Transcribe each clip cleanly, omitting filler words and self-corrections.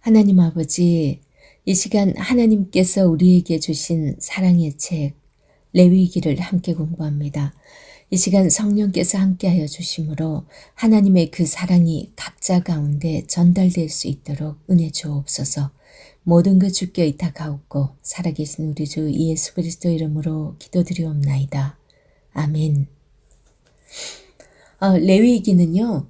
하나님 아버지, 이 시간 하나님께서 우리에게 주신 사랑의 책 레위기를 함께 공부합니다. 이 시간 성령께서 함께하여 주심으로 하나님의 그 사랑이 각자 가운데 전달될 수 있도록 은혜 주옵소서. 모든 것 주께 의탁하옵고 살아계신 우리 주 예수 그리스도 이름으로 기도드리옵나이다. 아멘. 레위기는요,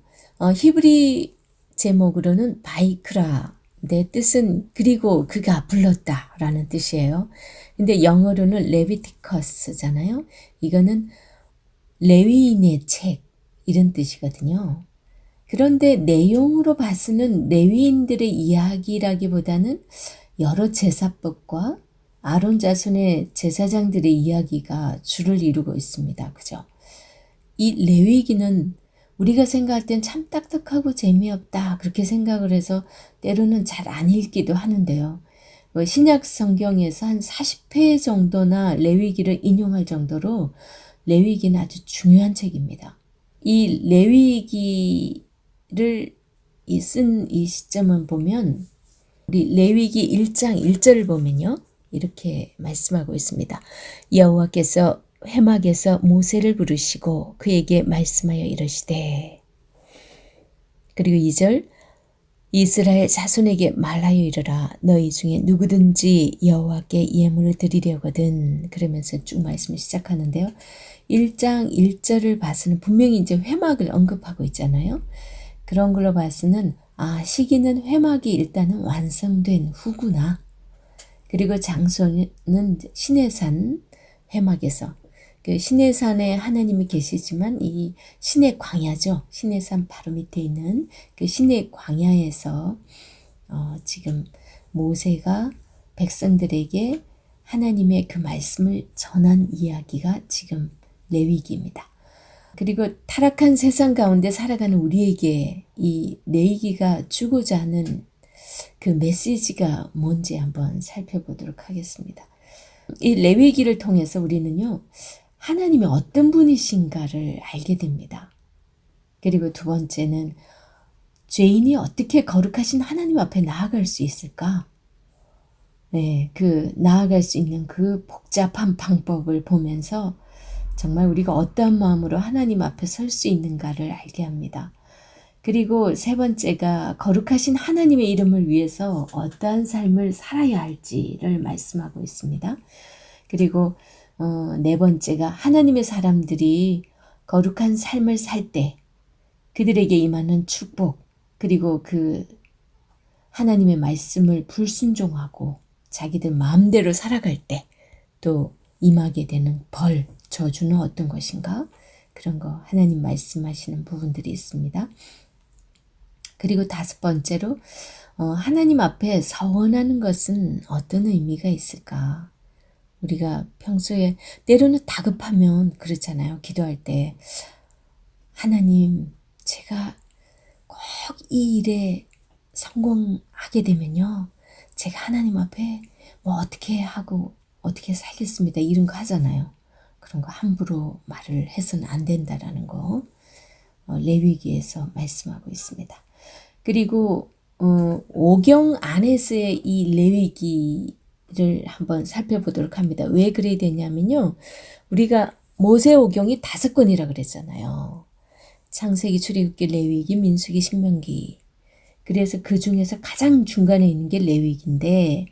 히브리 제목으로는 바이크라, 내 뜻은 그리고 그가 불렀다라는 뜻이에요. 근데 영어로는 레비티커스잖아요. 이거는 레위인의 책 이런 뜻이거든요. 그런데 내용으로 봐서는 레위인들의 이야기라기보다는 여러 제사법과 아론 자손의 제사장들의 이야기가 주를 이루고 있습니다. 그죠? 이 레위기는 우리가 생각할 땐 참 딱딱하고 재미없다 그렇게 생각을 해서 때로는 잘 안 읽기도 하는데요. 신약 성경에서 한 40회 정도나 레위기를 인용할 정도로 레위기는 아주 중요한 책입니다. 이 레위기를 쓴 이 시점을 보면 우리 레위기 1장 1절을 보면요. 이렇게 말씀하고 있습니다. 여호와께서 회막에서 모세를 부르시고 그에게 말씀하여 이르시되, 그리고 2절, 이스라엘 자손에게 말하여 이르라. 너희 중에 누구든지 여호와께 예물을 드리려거든. 그러면서 쭉 말씀을 시작하는데요. 1장 1절을 봐서는 분명히 이제 회막을 언급하고 있잖아요. 그런 걸로 봐서는 시기는 회막이 일단은 완성된 후구나. 그리고 장소는 시내산 회막에서, 그 시내산에 하나님이 계시지만 이 시내 광야죠. 시내산 바로 밑에 있는 그 시내 광야에서 지금 모세가 백성들에게 하나님의 그 말씀을 전한 이야기가 지금 레위기입니다. 그리고 타락한 세상 가운데 살아가는 우리에게 이 레위기가 주고자 하는 그 메시지가 뭔지 한번 살펴보도록 하겠습니다. 이 레위기를 통해서 우리는요, 하나님이 어떤 분이신가를 알게 됩니다. 그리고 두 번째는 죄인이 어떻게 거룩하신 하나님 앞에 나아갈 수 있을까? 네, 그 나아갈 수 있는 그 복잡한 방법을 보면서 정말 우리가 어떠한 마음으로 하나님 앞에 설 수 있는가를 알게 합니다. 그리고 세 번째가 거룩하신 하나님의 이름을 위해서 어떠한 삶을 살아야 할지를 말씀하고 있습니다. 그리고 네 번째가 하나님의 사람들이 거룩한 삶을 살 때 그들에게 임하는 축복, 그리고 그 하나님의 말씀을 불순종하고 자기들 마음대로 살아갈 때 또 임하게 되는 벌, 저주는 어떤 것인가? 그런 거 하나님 말씀하시는 부분들이 있습니다. 그리고 다섯 번째로 하나님 앞에 서원하는 것은 어떤 의미가 있을까? 우리가 평소에 때로는 다급하면 그렇잖아요. 기도할 때 하나님, 제가 꼭 이 일에 성공하게 되면요, 제가 하나님 앞에 뭐 어떻게 하고 어떻게 살겠습니다 이런 거 하잖아요. 그런 거 함부로 말을 해서는 안 된다라는 거 레위기에서 말씀하고 있습니다. 그리고 오경 안에서의 이 레위기를 한번 살펴보도록 합니다. 왜 그래야 되냐면요, 우리가 모세 오경이 5권이라 그랬잖아요. 창세기, 출애굽기, 레위기, 민수기, 신명기. 그래서 그 중에서 가장 중간에 있는 게 레위기인데,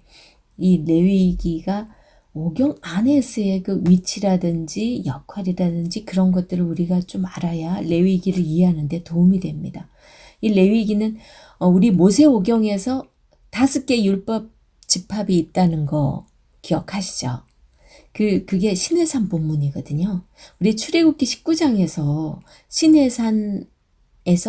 이 레위기가 오경 안에서의 그 위치라든지 역할이라든지 그런 것들을 우리가 좀 알아야 레위기를 이해하는 데 도움이 됩니다. 이 레위기는 우리 모세오경에서 5개 율법 집합이 있다는 거 기억하시죠? 그게 시내산 본문이거든요. 우리 출애굽기 19장에서 시내산에서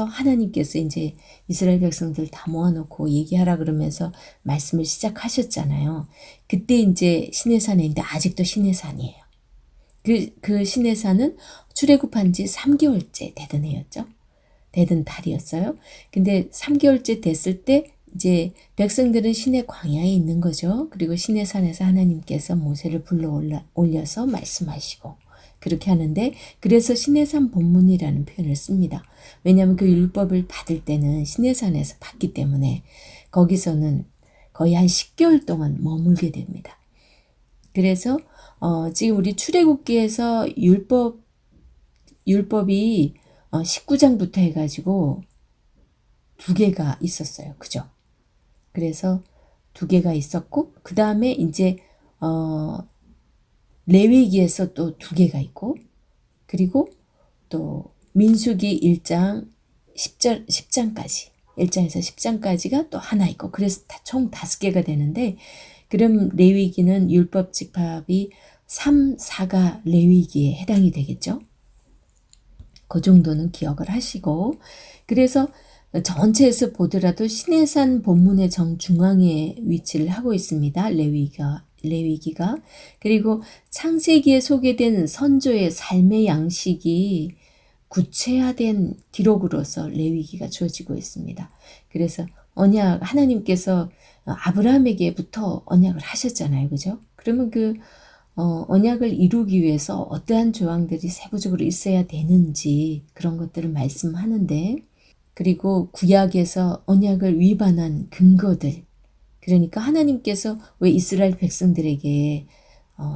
하나님께서 이제 이스라엘 백성들 다 모아놓고 얘기하라 그러면서 말씀을 시작하셨잖아요. 그때 이제 시내산에 있는데 아직도 시내산이에요. 그 시내산은 출애굽한 지 3개월째 되던 해였죠. 되던 달이었어요. 근데 3개월째 됐을 때 이제 백성들은 시내 광야에 있는 거죠. 그리고 시내산에서 하나님께서 모세를 불러 올려서 말씀하시고 그렇게 하는데, 그래서 시내산 본문이라는 표현을 씁니다. 왜냐하면 그 율법을 받을 때는 시내산에서 받기 때문에 거기서는 거의 한 10개월 동안 머물게 됩니다. 그래서 지금 우리 출애굽기에서 율법이 19장부터 해가지고 2개가 있었어요. 그죠? 그래서 2개가 있었고, 그 다음에 이제 레위기에서 또 2개가 있고, 그리고 또 민수기 1장 10장까지 1장에서 10장까지가 또 하나 있고, 그래서 총 5개가 되는데, 그럼 레위기는 율법 집합이 3, 4가 레위기에 해당이 되겠죠. 그 정도는 기억을 하시고, 그래서 전체에서 보더라도 시내산 본문의 정중앙에 위치를 하고 있습니다. 레위기가. 그리고 창세기에 소개된 선조의 삶의 양식이 구체화된 기록으로서 레위기가 주어지고 있습니다. 그래서 하나님께서 아브라함에게부터 언약을 하셨잖아요. 그죠? 그러면 그 언약을 이루기 위해서 어떠한 조항들이 세부적으로 있어야 되는지 그런 것들을 말씀하는데, 그리고 구약에서 언약을 위반한 근거들, 그러니까 하나님께서 왜 이스라엘 백성들에게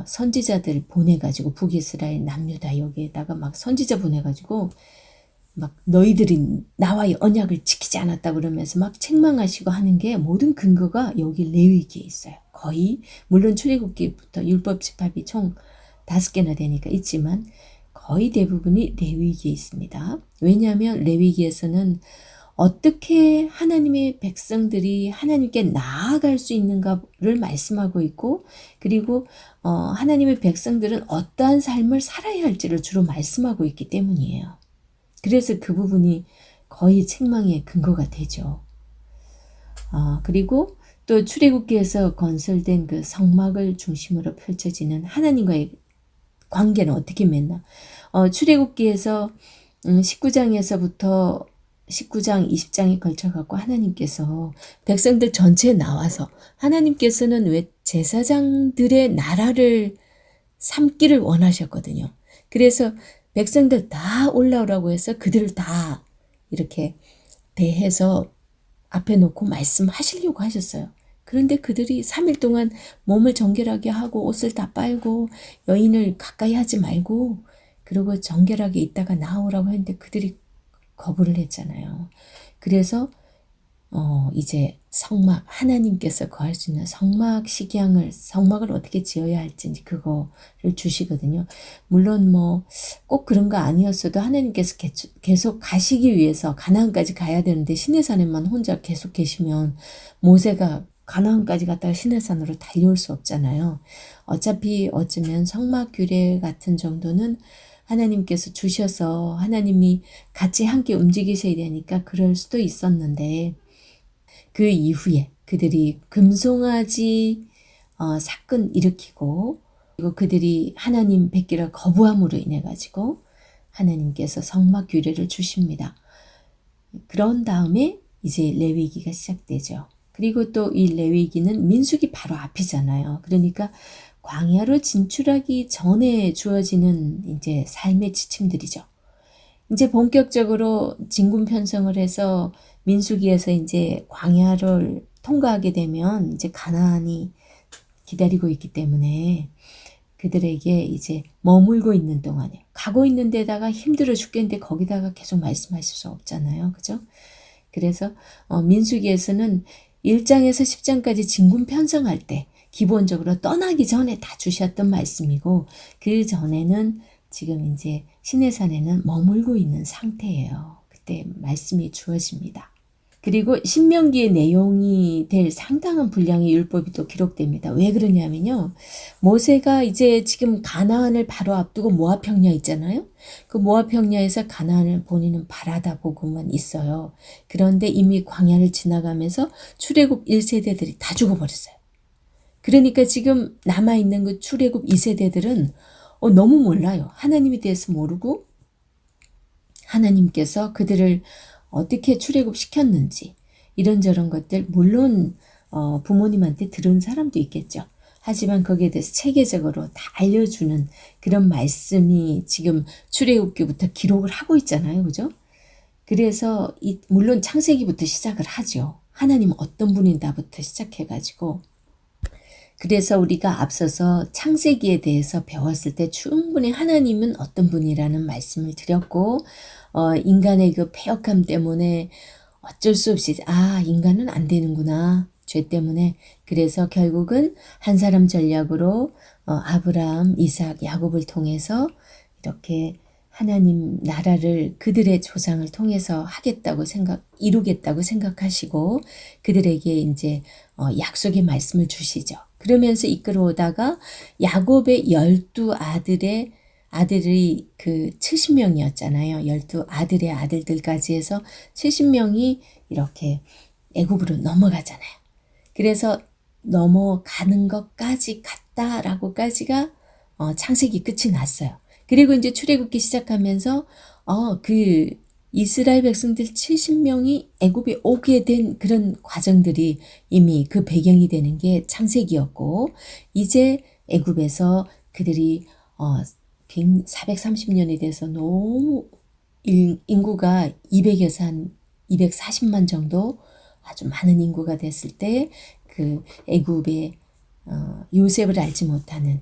선지자들 보내가지고 북이스라엘 남유다 여기에다가 막 선지자 보내가지고 막 너희들이 나와의 언약을 지키지 않았다 그러면서 막 책망하시고 하는 게 모든 근거가 여기 레위기에 있어요. 거의 물론 출애굽기부터 율법 집합이 총 5개나 되니까 있지만 거의 대부분이 레위기에 있습니다. 왜냐하면 레위기에서는 어떻게 하나님의 백성들이 하나님께 나아갈 수 있는가를 말씀하고 있고, 그리고 하나님의 백성들은 어떠한 삶을 살아야 할지를 주로 말씀하고 있기 때문이에요. 그래서 그 부분이 거의 책망의 근거가 되죠. 그리고 또 출애굽기에서 건설된 그 성막을 중심으로 펼쳐지는 하나님과의 관계는 어떻게 맺나? 출애굽기에서 19장에서부터 19장, 20장에 걸쳐갖고 하나님께서 백성들 전체에 나와서, 하나님께서는 왜 제사장들의 나라를 삼기를 원하셨거든요. 그래서 백성들 다 올라오라고 해서 그들을 다 이렇게 대해서 앞에 놓고 말씀하시려고 하셨어요. 그런데 그들이 3일 동안 몸을 정결하게 하고 옷을 다 빨고 여인을 가까이 하지 말고 그러고 정결하게 있다가 나오라고 했는데 그들이 거부를 했잖아요. 그래서 이제 성막, 하나님께서 거할 수 있는 성막을 어떻게 지어야 할지 그거를 주시거든요. 물론 꼭 그런 거 아니었어도 하나님께서 계속 가시기 위해서 가나안까지 가야 되는데 시내산에만 혼자 계속 계시면 모세가 가나안까지 갔다가 시내산으로 달려올 수 없잖아요. 어차피 어쩌면 성막 규례 같은 정도는 하나님께서 주셔서 하나님이 같이 함께 움직이셔야 되니까 그럴 수도 있었는데, 그 이후에 그들이 금송아지 사건 일으키고, 그리고 그들이 하나님 뵙기를 거부함으로 인해 가지고 하나님께서 성막 규례를 주십니다. 그런 다음에 이제 레위기가 시작되죠. 그리고 또 이 레위기는 민수기 바로 앞이잖아요. 그러니까 광야로 진출하기 전에 주어지는 이제 삶의 지침들이죠. 이제 본격적으로 진군 편성을 해서 민수기에서 이제 광야를 통과하게 되면 이제 가나안이 기다리고 있기 때문에 그들에게 이제 머물고 있는 동안에, 가고 있는 데다가 힘들어 죽겠는데 거기다가 계속 말씀하실 수 없잖아요. 그죠? 그래서 민수기에서는 1장에서 10장까지 진군 편성할 때 기본적으로 떠나기 전에 다 주셨던 말씀이고, 그 전에는 지금 이제 시내산에는 머물고 있는 상태예요. 그때 말씀이 주어집니다. 그리고 신명기의 내용이 될 상당한 분량의 율법이 또 기록됩니다. 왜 그러냐면요. 모세가 이제 지금 가나안을 바로 앞두고 모압 평야 있잖아요. 그 모압 평야에서 가나안을 본인은 바라다 보고만 있어요. 그런데 이미 광야를 지나가면서 출애굽 1세대들이 다 죽어버렸어요. 그러니까 지금 남아있는 그 출애굽 2세대들은 너무 몰라요. 하나님에 대해서 모르고 하나님께서 그들을 어떻게 출애굽시켰는지, 이런저런 것들 물론 부모님한테 들은 사람도 있겠죠. 하지만 거기에 대해서 체계적으로 다 알려주는 그런 말씀이 지금 출애굽기부터 기록을 하고 있잖아요. 그죠? 그래서 물론 창세기부터 시작을 하죠. 하나님은 어떤 분인가부터 시작해가지고 그래서 우리가 앞서서 창세기에 대해서 배웠을 때 충분히 하나님은 어떤 분이라는 말씀을 드렸고 인간의 그 패역함 때문에 어쩔 수 없이 인간은 안 되는구나. 죄 때문에. 그래서 결국은 한 사람 전략으로 아브라함, 이삭, 야곱을 통해서 이렇게 하나님 나라를 그들의 조상을 통해서 이루겠다고 생각하시고 그들에게 이제 약속의 말씀을 주시죠. 그러면서 이끌어오다가 야곱의 12 아들이 그 70명이었잖아요. 12 아들들까지 해서 70명이 이렇게 애굽으로 넘어가잖아요. 그래서 넘어가는 것까지 갔다라고까지가 창세기 끝이 났어요. 그리고 이제 출애굽기 시작하면서 그 이스라엘 백성들 70명이 애굽에 오게 된 그런 과정들이 이미 그 배경이 되는 게 창세기였고 이제 애굽에서 그들이 430년이 돼서 너무 인구가 200에서 한 240만 정도 아주 많은 인구가 됐을 때 그 애굽에 요셉을 알지 못하는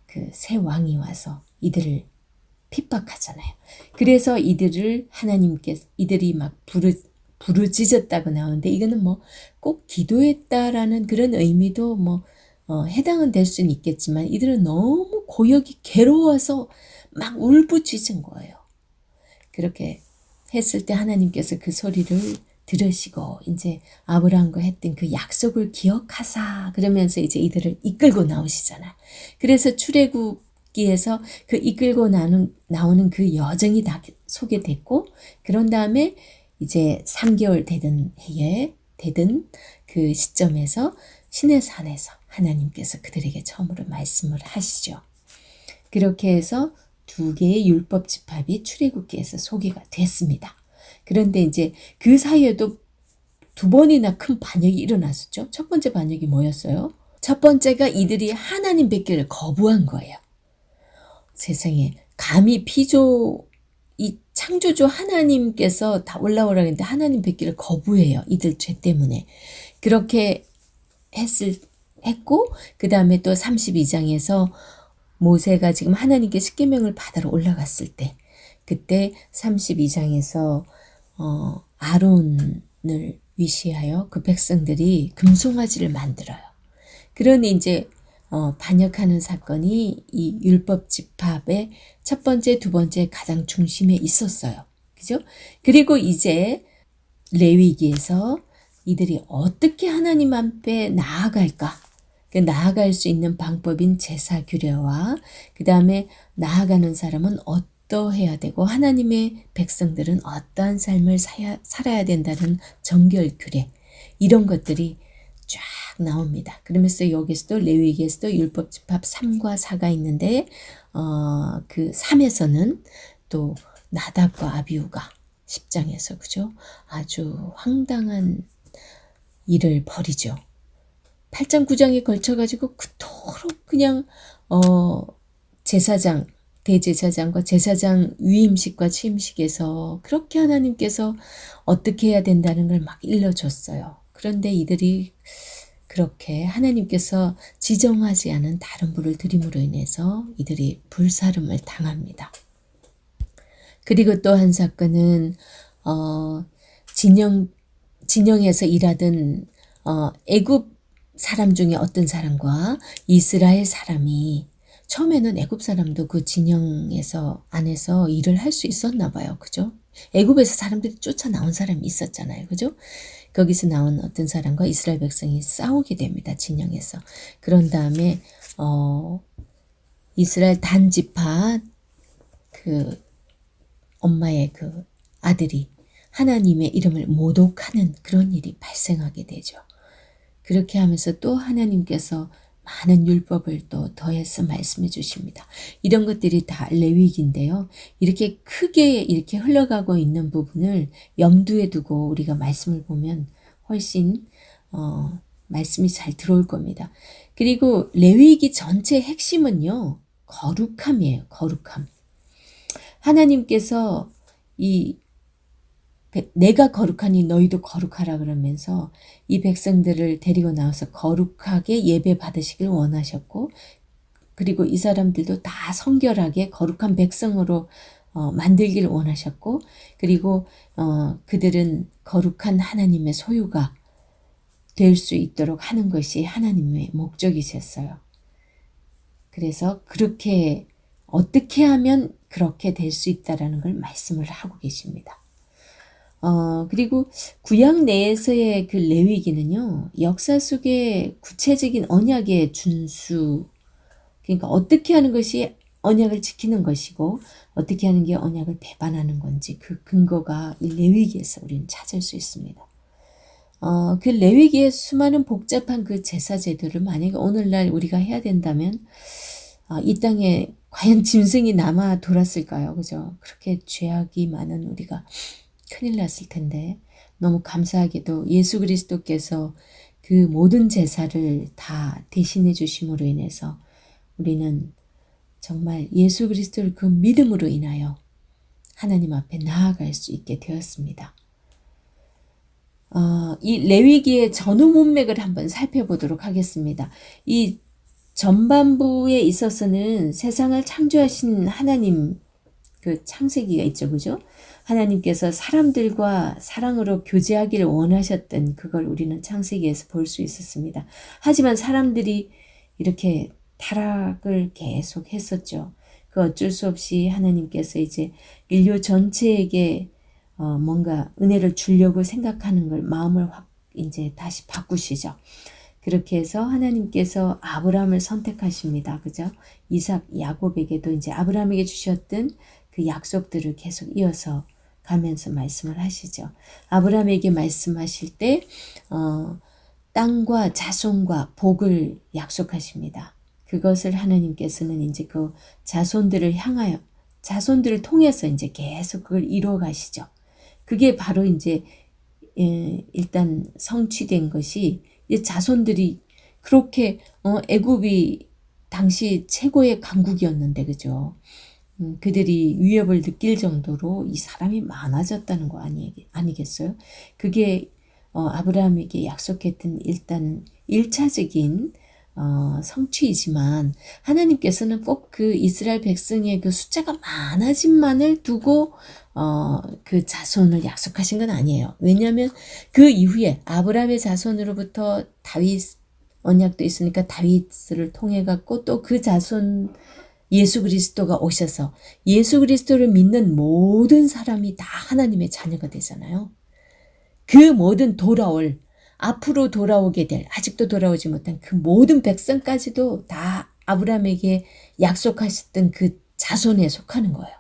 그 새 왕이 와서 이들을 핍박하잖아요. 그래서 이들이 막 부르짖었다고 나오는데 이거는 뭐 꼭 기도했다라는 그런 의미도 해당은 될 수는 있겠지만 이들은 너무 고역이 괴로워서 막 울부짖은 거예요. 그렇게 했을 때 하나님께서 그 소리를 들으시고 이제 아브라함과 했던 그 약속을 기억하사 그러면서 이제 이들을 이끌고 나오시잖아요. 그래서 출애굽기에서 그 이끌고 나오는 그 여정이 다 소개됐고 그런 다음에 이제 3개월 되던 그 시점에서 시내산에서 하나님께서 그들에게 처음으로 말씀을 하시죠. 그렇게 해서 2개의 율법 집합이 출애굽기에서 소개가 됐습니다. 그런데 이제 그 사이에도 2번이나 큰 반역이 일어났었죠. 첫 번째 반역이 뭐였어요? 첫 번째가 이들이 하나님 뵙기를 거부한 거예요. 세상에 감히 이 창조주 하나님께서 다 올라오라고 했는데 하나님 뵙기를 거부해요. 이들 죄 때문에. 그렇게 했고 그 다음에 또 32장에서 모세가 지금 하나님께 십계명을 받으러 올라갔을 때 그때 32장에서 아론을 위시하여 그 백성들이 금송아지를 만들어요. 그러니 이제 반역하는 사건이 이 율법 집합의 첫 번째, 두 번째 가장 중심에 있었어요. 그죠? 그리고 이제 레위기에서 이들이 어떻게 하나님 앞에 나아갈까? 그 나아갈 수 있는 방법인 제사 규례와 그 다음에 나아가는 사람은 어떠해야 되고 하나님의 백성들은 어떠한 삶을 살아야 된다는 정결 규례 이런 것들이 쫙 나옵니다. 그러면서 여기서도 레위기에서도 율법 집합 3과 4가 있는데 그 3에서는 또 나답과 아비후가 10장에서 그죠? 아주 황당한 일을 벌이죠. 8장 9장에 걸쳐가지고 그토록 그냥 제사장 대제사장과 제사장 위임식과 취임식에서 그렇게 하나님께서 어떻게 해야 된다는 걸 막 일러줬어요. 그런데 이들이 그렇게 하나님께서 지정하지 않은 다른 불을 드림으로 인해서 이들이 불사름을 당합니다. 그리고 또 한 사건은 진영에서 일하던 애굽 사람 중에 어떤 사람과 이스라엘 사람이 처음에는 애굽 사람도 그 진영에서 안에서 일을 할 수 있었나 봐요. 그죠? 애굽에서 사람들이 쫓아나온 사람이 있었잖아요. 그죠? 거기서 나온 어떤 사람과 이스라엘 백성이 싸우게 됩니다. 진영에서. 그런 다음에 이스라엘 단지파 그 엄마의 그 아들이 하나님의 이름을 모독하는 그런 일이 발생하게 되죠. 그렇게 하면서 또 하나님께서 많은 율법을 또 더해서 말씀해 주십니다. 이런 것들이 다 레위기인데요. 이렇게 크게 이렇게 흘러가고 있는 부분을 염두에 두고 우리가 말씀을 보면 훨씬 말씀이 잘 들어올 겁니다. 그리고 레위기 전체 핵심은요, 거룩함이에요. 거룩함. 하나님께서 내가 거룩하니 너희도 거룩하라 그러면서 이 백성들을 데리고 나와서 거룩하게 예배 받으시길 원하셨고, 그리고 이 사람들도 다 성결하게 거룩한 백성으로 만들길 원하셨고, 그리고 그들은 거룩한 하나님의 소유가 될 수 있도록 하는 것이 하나님의 목적이셨어요. 그래서 그렇게 어떻게 하면 그렇게 될 수 있다라는 걸 말씀을 하고 계십니다. 그리고 구약 내에서의 그 레위기는요, 역사 속에 구체적인 언약의 준수, 그러니까 어떻게 하는 것이 언약을 지키는 것이고 어떻게 하는 게 언약을 배반하는 건지 그 근거가 이 레위기에서 우리는 찾을 수 있습니다. 그 레위기의 수많은 복잡한 그 제사 제도를 만약에 오늘날 우리가 해야 된다면 이 땅에 과연 짐승이 남아 돌았을까요? 그죠? 그렇게 죄악이 많은 우리가 큰일 났을 텐데, 너무 감사하게도 예수 그리스도께서 그 모든 제사를 다 대신해 주심으로 인해서 우리는 정말 예수 그리스도를 그 믿음으로 인하여 하나님 앞에 나아갈 수 있게 되었습니다. 이 레위기의 전후 문맥을 한번 살펴보도록 하겠습니다. 이 전반부에 있어서는 세상을 창조하신 하나님, 그 창세기가 있죠, 그죠? 하나님께서 사람들과 사랑으로 교제하기를 원하셨던 그걸 우리는 창세기에서 볼 수 있었습니다. 하지만 사람들이 이렇게 타락을 계속 했었죠. 그 어쩔 수 없이 하나님께서 이제 인류 전체에게 뭔가 은혜를 주려고 생각하는 걸 마음을 확 이제 다시 바꾸시죠. 그렇게 해서 하나님께서 아브라함을 선택하십니다. 그죠? 이삭, 야곱에게도 이제 아브라함에게 주셨던 그 약속들을 계속 이어서 가면서 말씀을 하시죠. 아브라함에게 말씀하실 때 땅과 자손과 복을 약속하십니다. 그것을 하나님께서는 이제 그 자손들을 향하여, 자손들을 통해서 이제 계속 그걸 이루어 가시죠. 그게 바로 이제 일단 성취된 것이 자손들이 그렇게 애굽이 당시 최고의 강국이었는데, 그죠? 그들이 위협을 느낄 정도로 이 사람이 많아졌다는 거 아니겠어요? 그게 아브라함에게 약속했던 일단 1차적인 성취이지만, 하나님께서는 꼭 그 이스라엘 백성의 그 숫자가 많아짐만을 두고 그 자손을 약속하신 건 아니에요. 왜냐하면 그 이후에 아브라함의 자손으로부터 다윗 언약도 있으니까 다윗을 통해 갖고 또 그 자손 예수 그리스도가 오셔서 예수 그리스도를 믿는 모든 사람이 다 하나님의 자녀가 되잖아요. 그 모든 앞으로 돌아오게 될, 아직도 돌아오지 못한 그 모든 백성까지도 다 아브라함에게 약속하셨던 그 자손에 속하는 거예요.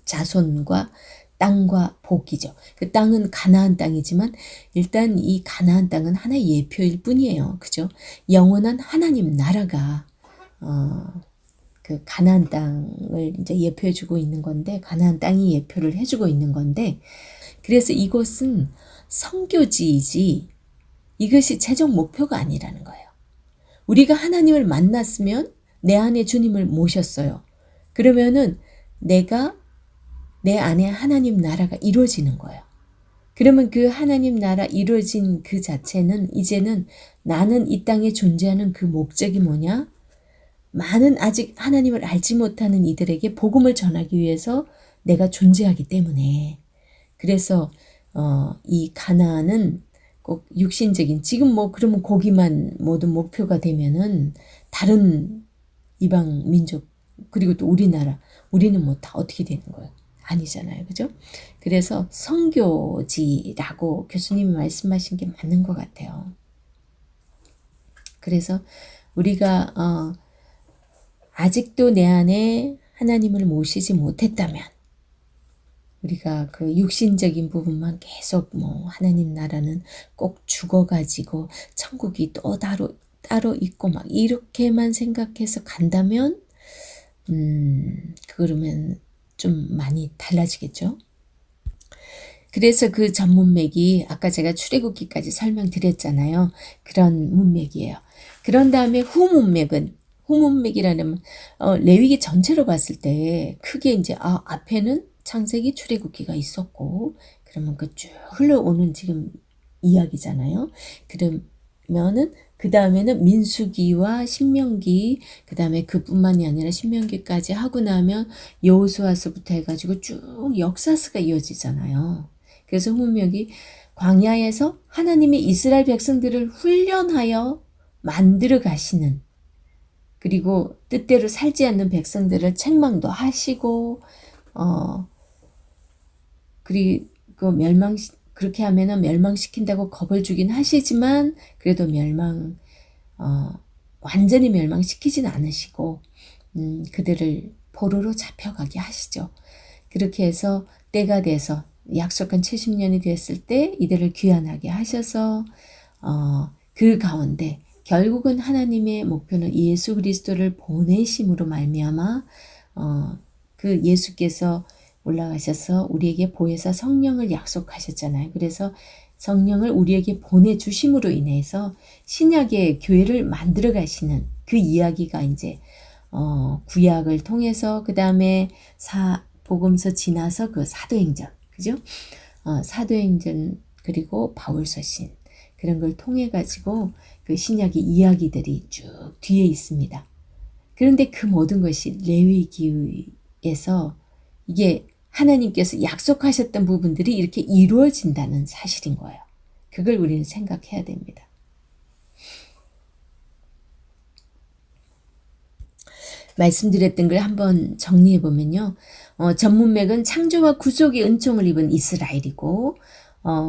자손과 땅과 복이죠. 그 땅은 가나안 땅이지만 일단 이 가나안 땅은 하나의 예표일 뿐이에요. 그죠? 영원한 하나님 나라가 그 가나안 땅을 이제 예표해주고 있는 건데, 가나안 땅이 예표를 해주고 있는 건데, 그래서 이것은 성교지이지 이것이 최종 목표가 아니라는 거예요. 우리가 하나님을 만났으면 내 안에 주님을 모셨어요. 그러면은 내 안에 하나님 나라가 이루어지는 거예요. 그러면 그 하나님 나라 이루어진 그 자체는 이제는 나는 이 땅에 존재하는 그 목적이 뭐냐? 많은 아직 하나님을 알지 못하는 이들에게 복음을 전하기 위해서 내가 존재하기 때문에, 그래서 이 가나안은 꼭 육신적인, 지금 뭐 그러면 거기만 모든 목표가 되면은 다른 이방 민족 그리고 또 우리는 뭐 다 어떻게 되는 거예요? 아니잖아요. 그죠? 그래서 성교지라고 교수님이 말씀하신 게 맞는 것 같아요. 그래서 우리가 아직도 내 안에 하나님을 모시지 못했다면, 우리가 그 육신적인 부분만 계속 뭐 하나님 나라는 꼭 죽어가지고 천국이 또 따로 있고 막 이렇게만 생각해서 간다면 그러면 좀 많이 달라지겠죠. 그래서 그 전 문맥이 아까 제가 출애굽기까지 설명드렸잖아요. 그런 문맥이에요. 그런 다음에 후문맥이라는 레위기 전체로 봤을 때 크게 이제 앞에는 창세기 출애굽기가 있었고 그러면 그 쭉 흘러오는 지금 이야기잖아요. 그러면은 그 다음에는 민수기와 신명기, 그 다음에 그뿐만이 아니라 신명기까지 하고 나면 여호수아서부터 해가지고 쭉 역사서가 이어지잖아요. 그래서 후문맥이 광야에서 하나님이 이스라엘 백성들을 훈련하여 만들어 가시는, 그리고 뜻대로 살지 않는 백성들을 책망도 하시고 그리고 그렇게 하면은 멸망시킨다고 겁을 주긴 하시지만 그래도 완전히 멸망시키진 않으시고 그들을 포로로 잡혀가게 하시죠. 그렇게 해서 때가 돼서 약속한 70년이 됐을 때 이들을 귀환하게 하셔서 그 가운데 결국은 하나님의 목표는 예수 그리스도를 보내심으로 말미암아 그 예수께서 올라가셔서 우리에게 보혜사 성령을 약속하셨잖아요. 그래서 성령을 우리에게 보내주심으로 인해서 신약의 교회를 만들어 가시는 그 이야기가 이제 구약을 통해서 그 다음에 복음서 지나서 그 사도행전, 그죠? 사도행전 그리고 바울서신 그런 걸 통해 가지고 그 신약의 이야기들이 쭉 뒤에 있습니다. 그런데 그 모든 것이 레위기에서 이게 하나님께서 약속하셨던 부분들이 이렇게 이루어진다는 사실인 거예요. 그걸 우리는 생각해야 됩니다. 말씀드렸던 걸 한번 정리해 보면요. 전문맥은 창조와 구속의 은총을 입은 이스라엘이고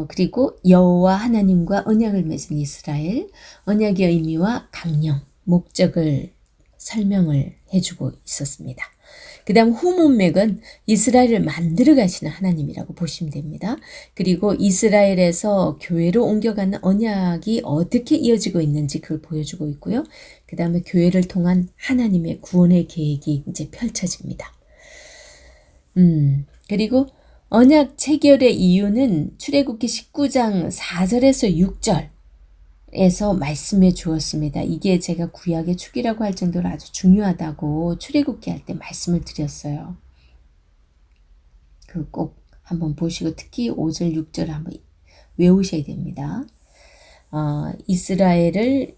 그리고 여호와 하나님과 언약을 맺은 이스라엘, 언약의 의미와 강령, 목적을 설명을 해주고 있었습니다. 그 다음 후문맥은 이스라엘을 만들어 가시는 하나님이라고 보시면 됩니다. 그리고 이스라엘에서 교회로 옮겨가는 언약이 어떻게 이어지고 있는지 그걸 보여주고 있고요. 그 다음에 교회를 통한 하나님의 구원의 계획이 이제 펼쳐집니다. 그리고 언약 체결의 이유는 출애굽기 19장 4절에서 6절에서 말씀해 주었습니다. 이게 제가 구약의 축이라고 할 정도로 아주 중요하다고 출애굽기 할 때 말씀을 드렸어요. 그 꼭 한번 보시고 특히 5절 6절 한번 외우셔야 됩니다. 이스라엘을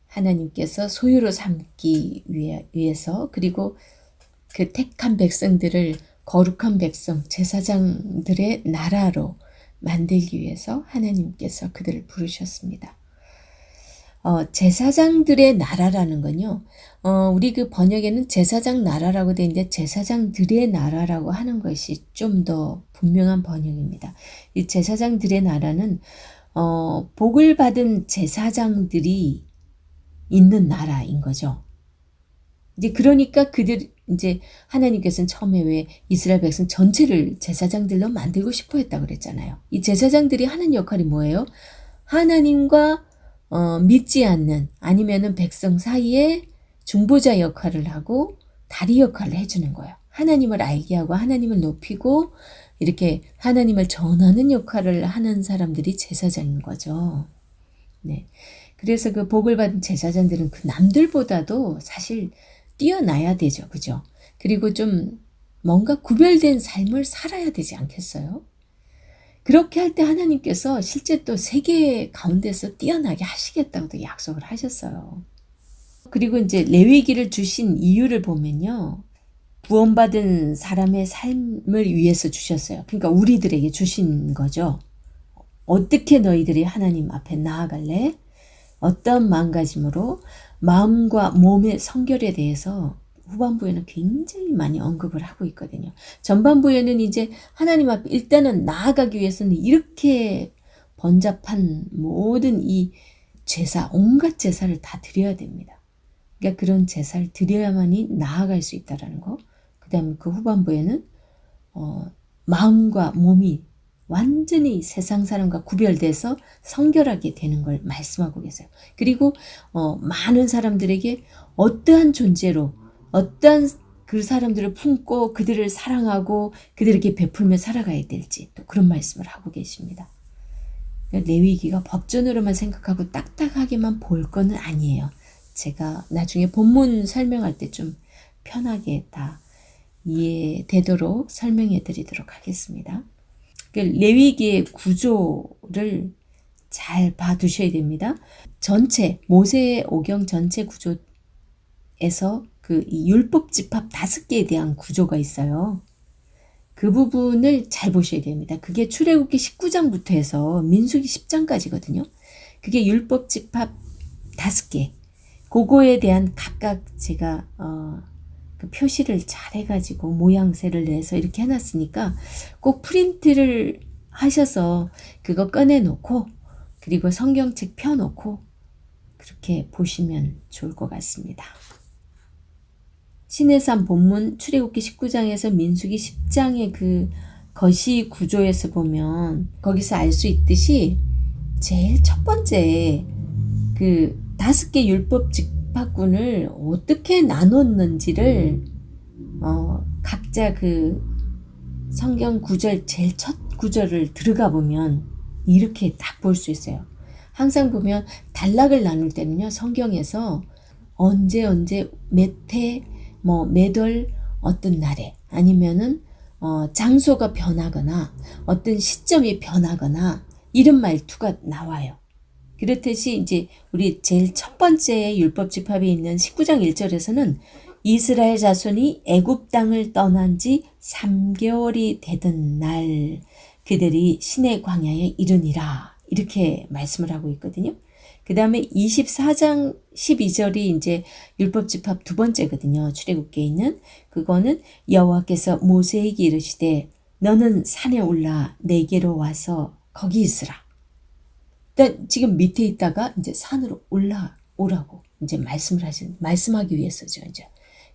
하나님께서 소유로 삼기 위해서 그리고 그 택한 백성들을 거룩한 백성, 제사장들의 나라로 만들기 위해서 하나님께서 그들을 부르셨습니다. 제사장들의 나라라는 건요, 우리 그 번역에는 제사장 나라라고 되어 있는데 제사장들의 나라라고 하는 것이 좀 더 분명한 번역입니다. 이 제사장들의 나라는 복을 받은 제사장들이 있는 나라인 거죠. 이제 그러니까 이제 하나님께서는 처음에 왜 이스라엘 백성 전체를 제사장들로 만들고 싶어 했다고 그랬잖아요. 이 제사장들이 하는 역할이 뭐예요? 하나님과 믿지 않는 아니면은 백성 사이에 중보자 역할을 하고 다리 역할을 해주는 거예요. 하나님을 알게 하고 하나님을 높이고 이렇게 하나님을 전하는 역할을 하는 사람들이 제사장인 거죠. 네. 그래서 그 복을 받은 제사장들은 그 남들보다도 사실 뛰어나야 되죠. 그죠? 그리고 좀 뭔가 구별된 삶을 살아야 되지 않겠어요? 그렇게 할 때 하나님께서 실제 또 세계 가운데서 뛰어나게 하시겠다고도 약속을 하셨어요. 그리고 이제 레위기를 주신 이유를 보면요. 구원받은 사람의 삶을 위해서 주셨어요. 그러니까 우리들에게 주신 거죠. 어떻게 너희들이 하나님 앞에 나아갈래? 어떤 마음가짐으로 마음과 몸의 성결에 대해서 후반부에는 굉장히 많이 언급을 하고 있거든요. 전반부에는 이제 하나님 앞에 일단은 나아가기 위해서는 이렇게 번잡한 모든 이 제사, 온갖 제사를 다 드려야 됩니다. 그러니까 그런 제사를 드려야만이 나아갈 수 있다는 거. 그 다음에 그 후반부에는 마음과 몸이 완전히 세상 사람과 구별돼서 성결하게 되는 걸 말씀하고 계세요. 그리고 많은 사람들에게 어떠한 존재로 어떠한 그 사람들을 품고 그들을 사랑하고 그들에게 베풀며 살아가야 될지 또 그런 말씀을 하고 계십니다. 레위기가 법전으로만 생각하고 딱딱하게만 볼 거는 아니에요. 제가 나중에 본문 설명할 때 좀 편하게 다 이해되도록 설명해 드리도록 하겠습니다. 레위기의 구조를 잘 봐두셔야 됩니다. 전체 모세의 오경 전체 구조에서 그 율법 집합 5개에 대한 구조가 있어요. 그 부분을 잘 보셔야 됩니다. 그게 출애굽기 19장부터 해서 민수기 10장까지거든요. 그게 율법 집합 5개. 그거에 대한 각각 제가 그 표시를 잘 해가지고 모양새를 내서 이렇게 해놨으니까 꼭 프린트를 하셔서 그거 꺼내놓고 그리고 성경책 펴놓고 그렇게 보시면 좋을 것 같습니다. 시내산 본문 출애굽기 19장에서 민수기 10장의 그 거시 구조에서 보면 거기서 알 수 있듯이 제일 첫 번째 그 5개 율법 집합군을 어떻게 나눴는지를 각자 그 성경 구절 제일 첫 구절을 들어가 보면 이렇게 딱 볼 수 있어요. 항상 보면 단락을 나눌 때는요, 성경에서 언제 몇 해 매달 어떤 날에 아니면은 장소가 변하거나 어떤 시점이 변하거나 이런 말투가 나와요. 그렇듯이 이제 우리 제일 첫 번째 율법 집합이 있는 19장 1절에서는 이스라엘 자손이 애굽 땅을 떠난 지 3개월이 되던 날 그들이 시내 광야에 이르니라 이렇게 말씀을 하고 있거든요. 그 다음에 24장 12절이 이제 율법 집합 두 번째거든요. 출애굽기에 있는 그거는 여호와께서 모세에게 이르시되 너는 산에 올라 내게로 와서 거기 있으라. 그러니까 지금 밑에 있다가 이제 산으로 올라오라고 이제 말씀하기 위해서죠. 이제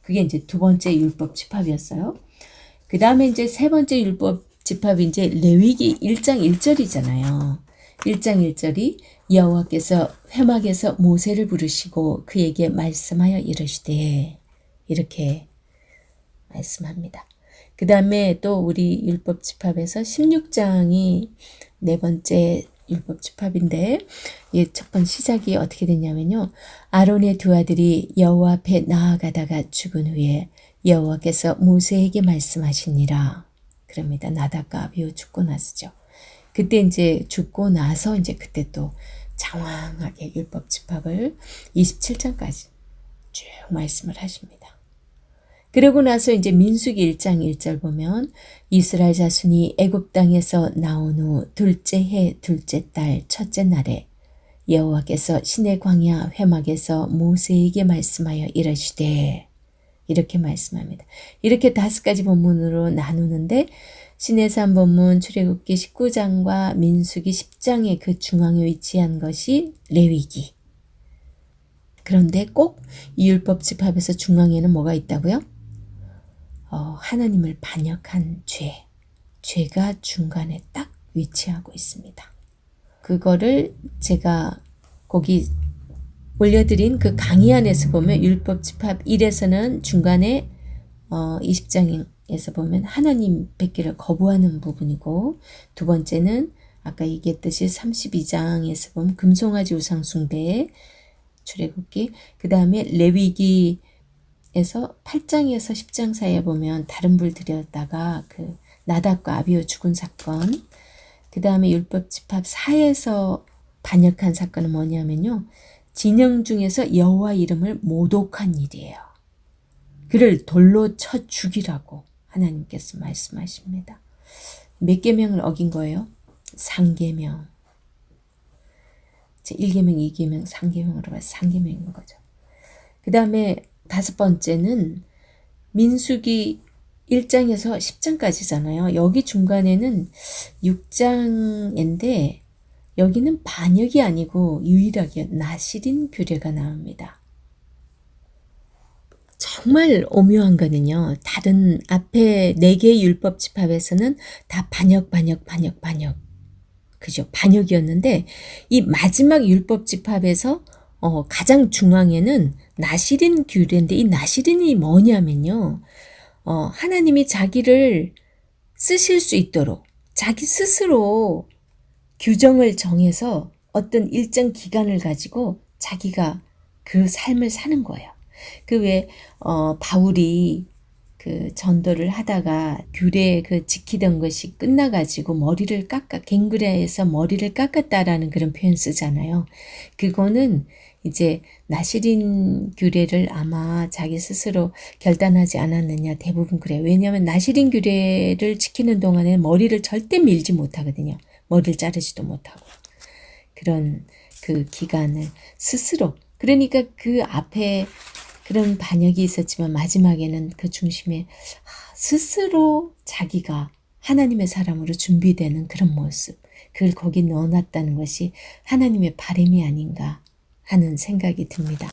그게 이제 두 번째 율법 집합이었어요. 그 다음에 이제 세 번째 율법 집합이 이제 레위기 1장 1절이잖아요. 1장 1절이 여호와께서 회막에서 모세를 부르시고 그에게 말씀하여 이르시되 이렇게 말씀합니다. 그 다음에 또 우리 율법 집합에서 16장이 네 번째 율법 집합인데 첫 번 시작이 어떻게 됐냐면요. 아론의 두 아들이 여호와 앞에 나아가다가 죽은 후에 여호와께서 모세에게 말씀하시니라. 그럽니다. 나답과 아비후 죽고 나서죠. 그때 이제 죽고 나서 이제 그때 또 장황하게 율법 집합을 27장까지 쭉 말씀을 하십니다. 그러고 나서 이제 민수기 1장 1절 보면 이스라엘 자손이 애굽 땅에서 나온 후 둘째 해 둘째 달 첫째 날에 여호와께서 시내 광야 회막에서 모세에게 말씀하여 이르시되 이렇게 말씀합니다. 이렇게 5가지 본문으로 나누는데 시내산 본문 출애굽기 19장과 민수기 10장의 그 중앙에 위치한 것이 레위기. 그런데 꼭 이 율법 집합에서 중앙에는 뭐가 있다고요? 하나님을 반역한 죄가 중간에 딱 위치하고 있습니다. 그거를 제가 거기 올려드린 그 강의 안에서 보면 율법 집합 1에서는 중간에 20장에서 보면 하나님 뵙기를 거부하는 부분이고 두 번째는 아까 얘기했듯이 32장에서 보면 금송아지 우상 숭배 출애굽기 그 다음에 레위기 에서 8장에서 10장 사이에 보면 다른 불 들였다가 그 나답과 아비후 죽은 사건 그 다음에 율법 집합 4에서 반역한 사건은 뭐냐면요. 진영 중에서 여호와 이름을 모독한 일이에요. 그를 돌로 쳐 죽이라고 하나님께서 말씀하십니다. 몇 계명을 어긴 거예요? 3계명. 1계명, 2계명, 3계명으로 봐서 3계명인 거죠. 그 다음에 5번째는 민수기 1장에서 10장까지잖아요. 여기 중간에는 6장인데 여기는 반역이 아니고 유일하게 나실인 규례가 나옵니다. 정말 오묘한 거는요. 다른 앞에 4개의 율법 집합에서는 다 반역. 그죠? 반역이었는데 이 마지막 율법 집합에서 가장 중앙에는 나시린 규례인데 이 나시린이 뭐냐면요. 하나님이 자기를 쓰실 수 있도록 자기 스스로 규정을 정해서 어떤 일정 기간을 가지고 자기가 그 삶을 사는 거예요. 그 왜 바울이 그 전도를 하다가 규례 그 지키던 것이 끝나가지고 머리를 갱그레에서 머리를 깎았다라는 그런 표현 쓰잖아요. 그거는 이제 나시린 규례를 아마 자기 스스로 결단하지 않았느냐, 대부분 그래요. 왜냐하면 나시린 규례를 지키는 동안에 머리를 절대 밀지 못하거든요. 머리를 자르지도 못하고. 그런 그 기간을 스스로, 그러니까 그 앞에 그런 반역이 있었지만 마지막에는 그 중심에 스스로 자기가 하나님의 사람으로 준비되는 그런 모습, 그걸 거기 넣어놨다는 것이 하나님의 바람이 아닌가 하는 생각이 듭니다.